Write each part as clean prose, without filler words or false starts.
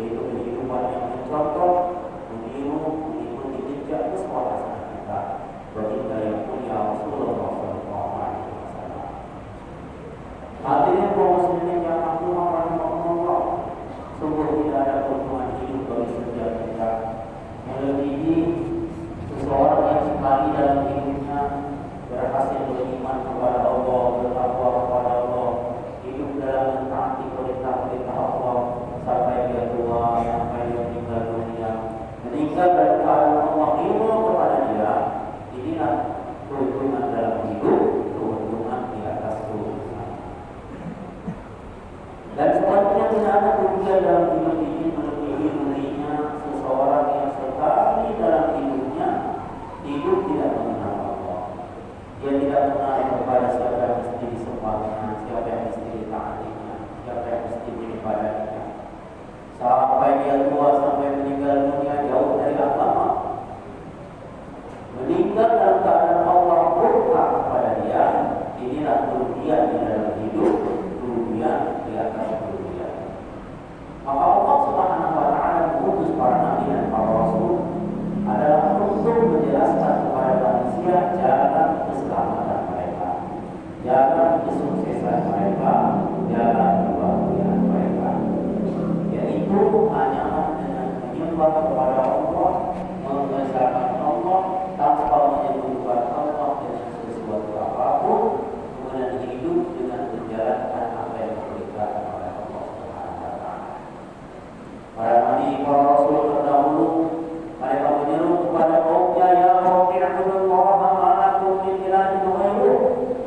yaitu kehidupan yang mencontoh, meniru, mengikuti jejak uswah hasanah kita baginda yang mulia Rasulullah SAW. Hadirin kaum muslimin yang rahimahumullah, sungguh tidak ada keuntungan hidup bagi setiap kita melebihi seseorang yang sekali dalam hidupnya berhasil beriman kepada Allah, bertakwa kepada Allah, hidup dalam mentaati perintah-perintah Allah sampai dia tua, sampai dia meninggal dunia, meninggal dalam keadaan Allah ridho kepada dia. Inilah keuntungan dalam hidup, keuntungan di atas keuntungan. Dan sebenarnya tidak ada keuntungan dalam hidup ini melebihi dirinya seseorang yang sekali dalam hidupnya hidup tidak mengenal Allah. Dia tidak mengenal kepada siapa yang mesti disembahnya, siapa yang mesti ditaatinya, siapa yang mesti diibadatinya. Sampai dia tua, sampai meninggal dunia jauh dari agama, meninggal dalam keadaan Allah murka kepada dia. Inilah kerugian di dalam hidup, kerugian di atas kerugian. Maka Allah Subhanahu wa Ta'ala mengutus para nabi dan para rasul adalah untuk menjelaskan kepada manusia jalan keselamatan mereka, jalan kesuksesan mereka, jalan kebahagiaan mereka, yaitu hanyalah dengan menyembah kepada Allah, mengesahkan Allah tanpa menyebutkan Allah dengan sesuatu apapun, kemudian hidup dengan menjalankan apa yang diperintahkan oleh Allah Subhanahu wa Ta'ala. Para nabi, para rasul terdahulu mereka menyeru kepada kaumnya, ya qaumi ibudullaha ma lakum min ilahin ghairuh.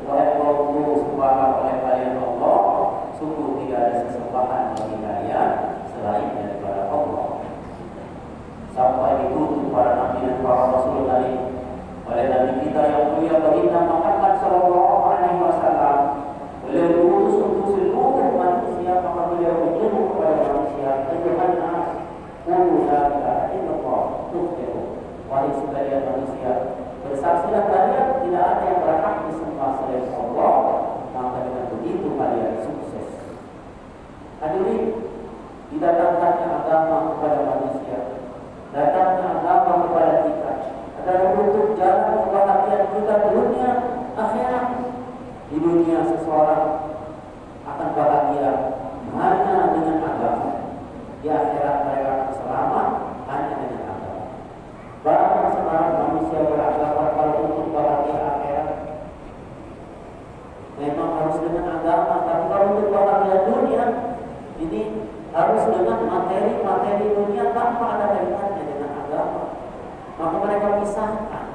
Wahai kaumku, sembahlah oleh kalian Allah, sungguh tidak ada sesembahan bagi kalian selain daripada Allah. Sampai ditutup para nabi dan para rasul tadi oleh nabi kita yang mulia baginda Muhammad sallallahu alaihi wasallam. Beliau diutus untuk seluruh manusia, maka beliau menyeru kepada manusia, ayuhan nas, qulu la ilaha illallah tuflihu. Wahai sekalian manusia, bersaksilah kalian tidak ada yang berhak disembah selain Allah, maka dengan begitu kalian sukses. Hadirin, didatangkannya agama kepada manusia, datangnya agama kepada kita adalah untuk jalan kebahagiaan kita dunia akhirat. Di dunia seseorang akan bahagia hanya dengan agama, di akhirat mereka akan selamat hanya dengan agama. Bahkan sekarang manusia beragama kalau untuk bahagia akhirat memang harus dengan agama, tapi kalau untuk bahagia dunia ini harus dengan materi-materi dunia tanpa ada kaitannya dengan agama. Maka mereka pisahkan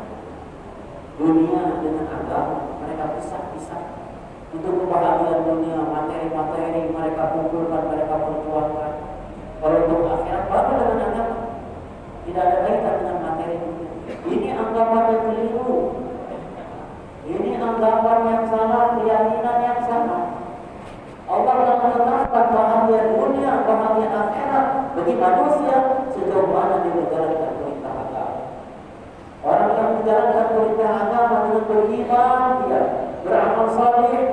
dunia dengan agama, mereka pisah-pisah. Untuk kebahagiaan dunia, materi-materi mereka kumpulkan, mereka perjuangkan. Kalau untuk akhirat baru dengan agama, tidak ada kaitan dengan materi dunia. Ini anggapan yang keliru, ini anggapan yang salah, keyakinan yang salah. Allah telah menetapkan bahagia dunia, bahagia akhirat bagi manusia sejauh mana dia menjalankan perintah agama. Orang yang menjalankan perintah agama dengan beriman, dia beramal saleh,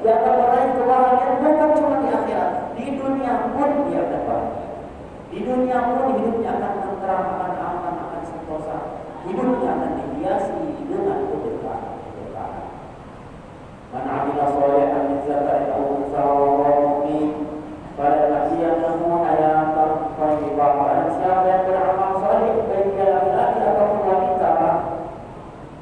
dia akan meraih kebahagiaan bukan cuma di akhirat, di dunia pun dia akan bahagia. Di dunia pun hidupnya akan tenteram, akan aman, akan sentosa. Hidupnya akan dihiasi dengan keberkahan. Man 'amila shalihan min dzakarin aw untha wa huwa mu'min falanahyiyannahu hayatan thayyibah. Barang siapa yang beramal saleh, baik dia laki-laki ataupun wanita,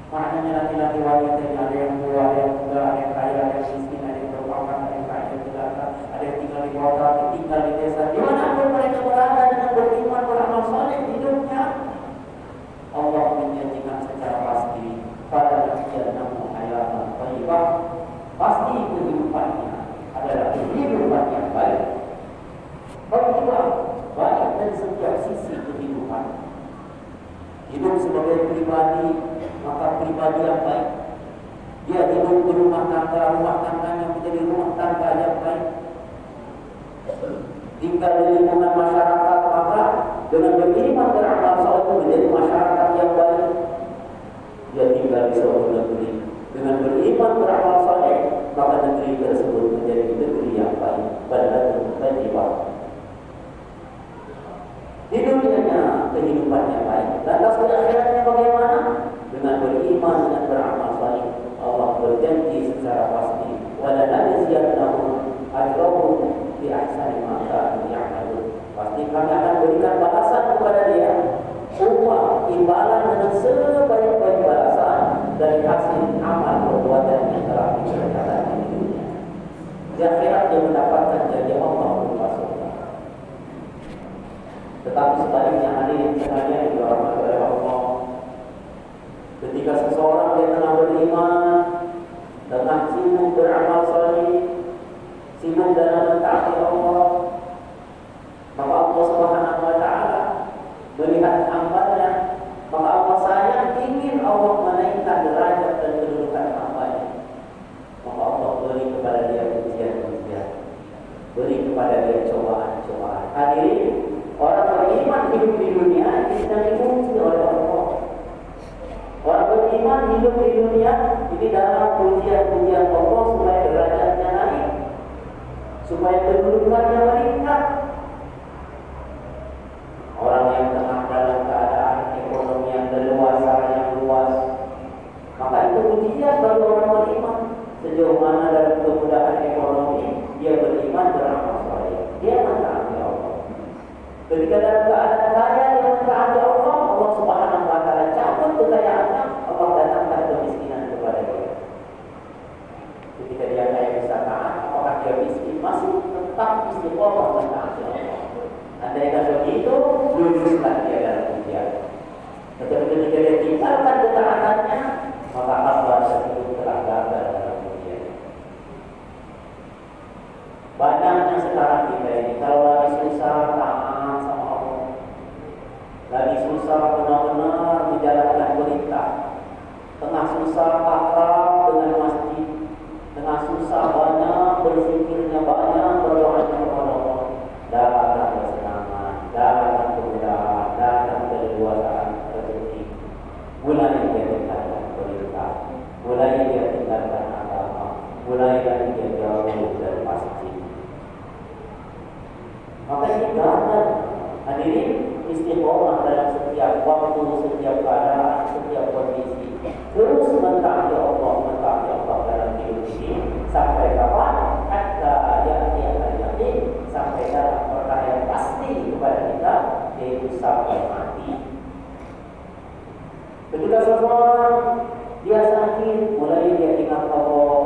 maknanya laki-laki wanita ini ada yang tua, ada yang muda, ada yang kaya, ada yang miskin, ada yang berpangkat, ada yang kaya, ada yang tinggal di kota, ada yang tinggal di desa. Dimanapun mereka berada dengan beriman, beramal saleh hidupnya, Allah menjanjikan secara pasti falanahyiyannahu hayatan thayyibah. Pasti kehidupannya adalah kehidupan yang baik. Bagaimana? Baik dari setiap sisi kehidupan. Hidup sebagai pribadi, maka pribadi yang baik. Dia hidup di rumah tangganya menjadi rumah tangga yang baik. Tinggal di lingkungan masyarakat, maka dengan beriman beramal saleh menjadi masyarakat yang baik. Dia tinggal di suatu negeri dengan beriman beramal saleh, maka negeri tersebut menjadi negeri yang baik, baladun thayyibah. Di dunianya kehidupannya baik, lantas di akhiratnya bagaimana? Dengan beriman, dengan beramal saleh. Allah berjanji secara pasti, wala najziyannahum ajrahum bi ahsani ma kanu ya'malun. Pasti kami akan berikan balasan kepada dia, upah imbalan dengan sebaik-baik balasan dari hasil amal perbuatan yang telah dikerjakan di dunia. Di akhirat dia mendapatkan janji Allah berupa surga. Tetapi sebaliknya hadirin sekalian yang dirahmati oleh Allah, ketika seseorang dia tengah beriman, tengah sibuk beramal saleh, sibuk dalam mentaati Allah, maka Allah Subhanahu wa taala melihat hambanya, maka Allah sayang, ingin Allah menaikkan derajat dan kedudukan hambanya. Maka Allah beri kepada dia ujian-ujian, beri kepada dia cobaan-cobaan. Hadirin, orang beriman hidup di dunia ini sedang diuji oleh Allah. Orang beriman hidup di dunia ini dalam ujian-ujian Allah supaya derajatnya naik, supaya kedudukannya meningkat. Orang yang tengah dalam keadaan ekonomi yang leluasa, yang luas, maka itu ujian bagi orang beriman. Sejauh mana dalam kemudahan ekonomi dia beriman beramal saleh, dia mentaati Allah. Ketika dalam keadaan kaya dia mentaati Allah, Allah Subhanahu wa taala cabut kekayaannya, Allah datangkan kemiskinan kepada dia. Ketika dia kaya bisa taat, apakah dia miskin? Masih tetap istiqomah mentaati Allah. Andaikan begitu, luluslah dia dalam ujian. Tetapi ketika dia tinggalkan ketaatannya, maka hamba tersebut telah gagal dalam ujian. Banyaknya sekarang kita ini, kalau lagi susah taat sama Allah, lagi susah benar-benar menjalankan perintah, tengah susah akrab dengan masjid, tengah susah banyak berzikirnya, banyak berdoanya kepada Allah, datang kesenangan, datang kemudahan, datang keleluasaan rezeki, mulai dia tinggalkan perintah, mulai dia tinggalkan agama, mulai dia jauh dari masjid. Maka ini gagal. Hadirin, istiqomah dalam setiap waktu, setiap keadaan, setiap kondisi, terus mentaati Allah dalam hidup ini sampai kapan? Hatta ya'ti al-yaqin, sampai dalam perkara yang pasti kepada kita, yaitu sampai mati. Ketika seseorang dia sakit, mulai dia ingat Allah,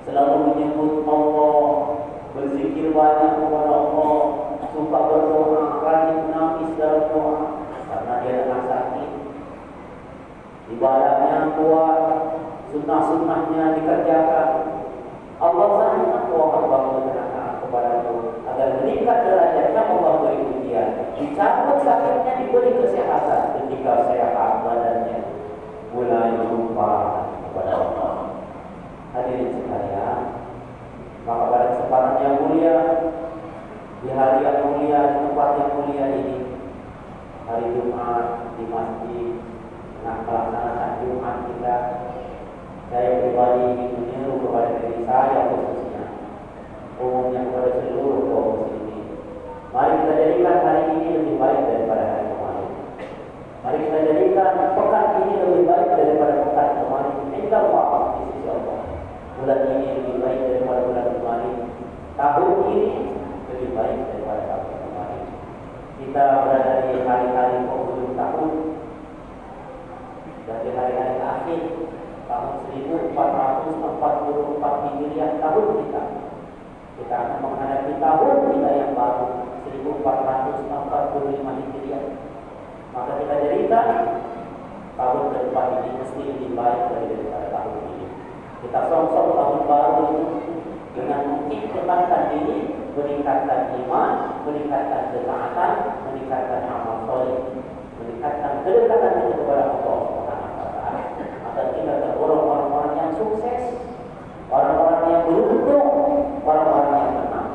selalu menyebut Allah, berzikir banyak kepada Allah, suka berdoa, rajin menangis dalam doa, karena dia tengah sakit. Ibadahnya kuat, sunnah-sunnahnya dikerjakan. Allah sangat bangun kepadamu agar meningkat derajatnya. Allah beri ujian, dicabut sakitnya, diberi kesehatan. Ketika sehat badannya, mulai lupa kepada Allah. Hadirin sekalian, maka pada kesempatan yang mulia, di hari yang mulia, di tempat yang mulia ini, hari Jumat di masjid, melaksanakan Jumat kita, saya pribadi ingin menyeru kepada diri saya khususnya, umumnya kepada seluruh kaum muslimin. Mari kita jadikan hari ini lebih baik daripada hari kemarin. Mari kita jadikan pekan ini lebih baik daripada pekan kemarin. Insyaallah di sisi Allah. Bulan ini lebih baik daripada bulan kemarin. Tahun ini lebih baik daripada tahun kemarin. Kita berada di hari-hari penghujung tahun dan di hari-hari akhir tahun 1444 Hijriah, tahun kita. Kita akan menghadapi tahun kita yang baru 1445 Hijriah. Maka kita jadikan tahun ke depan ini mesti lebih baik daripada tahun ini. Kita songsong tahun baru ini dengan meningkatkan diri, meningkatkan iman, meningkatkan ketaatan, meningkatkan amal soleh, meningkatkan kedekatan kita kepada Allah Subhanahu wa taala. Agar kita tergolong orang-orang yang sukses, orang-orang yang beruntung, orang-orang yang menang.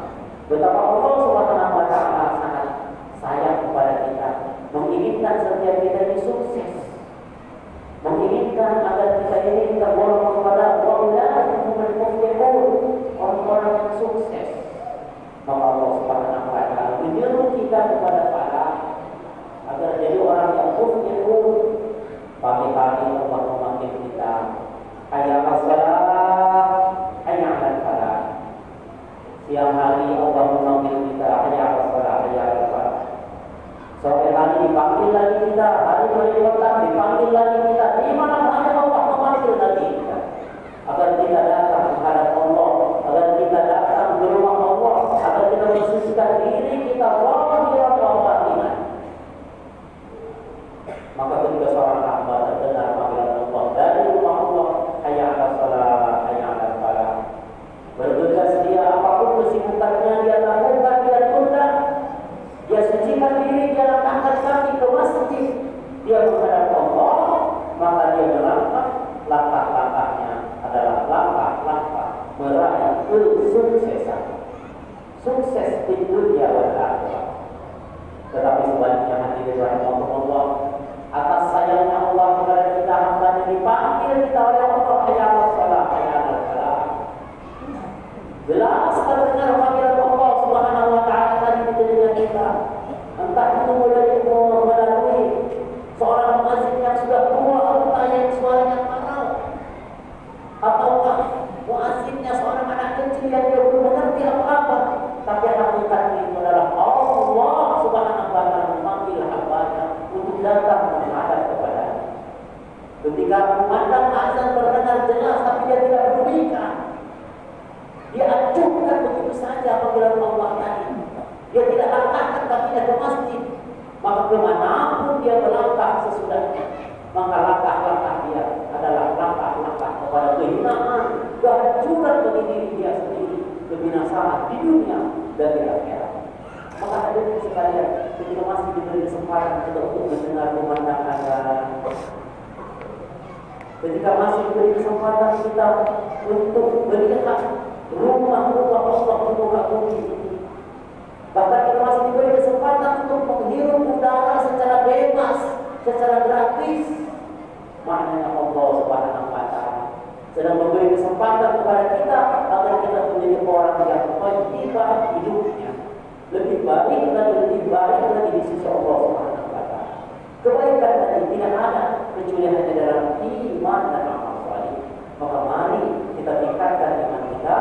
Betapa Allah Subhanahu wa taala sangat sayang kepada kita, menginginkan setiap kita ini sukses, menginginkan agar kita ini tergolong kepada orang-orang yang sukses. Maka Allah Subhanahu wa taala menyeru kita kita kepada salah, agar jadi orang yang muflihun. Pagi-pagi Allah memanggil kita, hayya 'alas shalah, hayya 'alal falah. Siang hari Allah memanggil kita, hayya 'alas shalah, hayya 'alal falah. Sore hari dipanggil lagi kita, hari petang dipanggil lagi kita. Di mana mana Allah memanggil lagi kita, agar kita datang menghadap Allah, agar kita datang ke rumah Allah, agar kita mensucikan diri kita zahiran wa batinan. Maka ketika seorang hamba terdengar panggilan Allah dari rumah Allah, hayya 'alas shalah, hayya 'alal falah, bergegas dia, apapun kesibukannya dia lakukan, dia tunda, dia sucikan diri, dia langkahkan kaki ke masjid, dia menghadap Allah, maka dia melangkah. Langkah-langkahnya adalah langkah-langkah meraih kesuksesan, sukses di dunia dan akhirat. Tetapi sebaliknya hadirin rahimahullah, atas sayangnya Allah kepada kita, hamba-Nya dipanggil kita oleh Allah, hayya 'alas shalah, hayya 'alal falah. Jelas terdengar panggilan Allah Subhanahu wa taala tadi di telinga kita. Entah itu melalui seorang muazzin yang sudah tua, entah yang suaranya mahal, ataukah muazzinnya seorang anak kecil yang dia belum mengerti apa-apa. Tapi hakikatnya itu adalah Allah Subhanahu wa taala memanggil hamba-Nya untuk datang menghadap kepada-Nya. Ketika memandang azan terdengar jelas tapi dia tidak pedulikan, dia acuhkan begitu saja panggilan Allah tadi. Dia tidak langkahkan kakinya ke masjid, maka kemanapun dia melangkah sesudahnya, maka langkah-langkah dia adalah langkah-langkah kepada kehinaan, kehancuran bagi diri dia sendiri, kebinasaan di dunia dan di akhirat. Maka hadirin sekalian, ketika masih diberi kesempatan kita untuk mendengar pemandangan azan, ketika masih diberi kesempatan kita untuk melihat rumah-rumah Allah di muka bumi ini, bahkan kita masih diberi kesempatan untuk menghirup udara secara bebas, secara gratis, maknanya Allah Subhanahu wa taala sedang memberi kesempatan kepada kita agar kita menjadi orang yang thayyibah hidupnya, lebih baik dan lebih baik lagi di sisi Allah Subhanahu wa taala. Kebaikan tadi tidak ada kecuali hanya dalam iman dan amal saleh. Maka mari kita tingkatkan iman kita,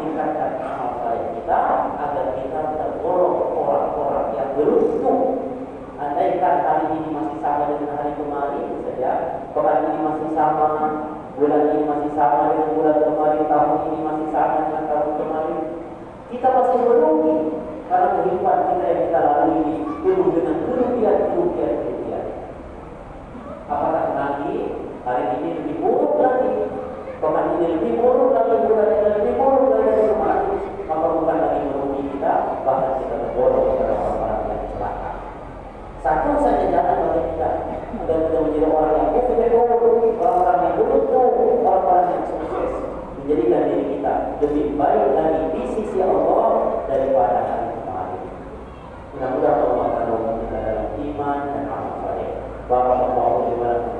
tingkatkan amal saleh kita, agar kita tergolong orang-orang yang beruntung. Andaikan hari ini masih sama dengan hari kemarin saja, pekan ini masih sama, bulan ini masih sama dengan bulan kemarin, tahun ini masih sama dengan tahun kemarin, kita masih merugi karena kehidupan kita yang kita lalui ini penuh dengan kerugian. Apakah nanti hari ini lebih buruk lagi, pekan ini lebih buruk lagi, bulan ini lebih buruk lagi dari kemarin, maka bukan lagi merugi kita, bahkan kita tergolong kepada orang-orang yang celaka. Satu saja jalan bagi kita agar kita menjadi orang yang muflihun, orang-orang yang beruntung, orang-orang yang sukses, menjadikan diri kita lebih baik lagi di sisi Allah daripada hari kemarin. Mudah-mudahan Allah menolong kita dalam iman dan amal saleh. Barakallahu li wa lakum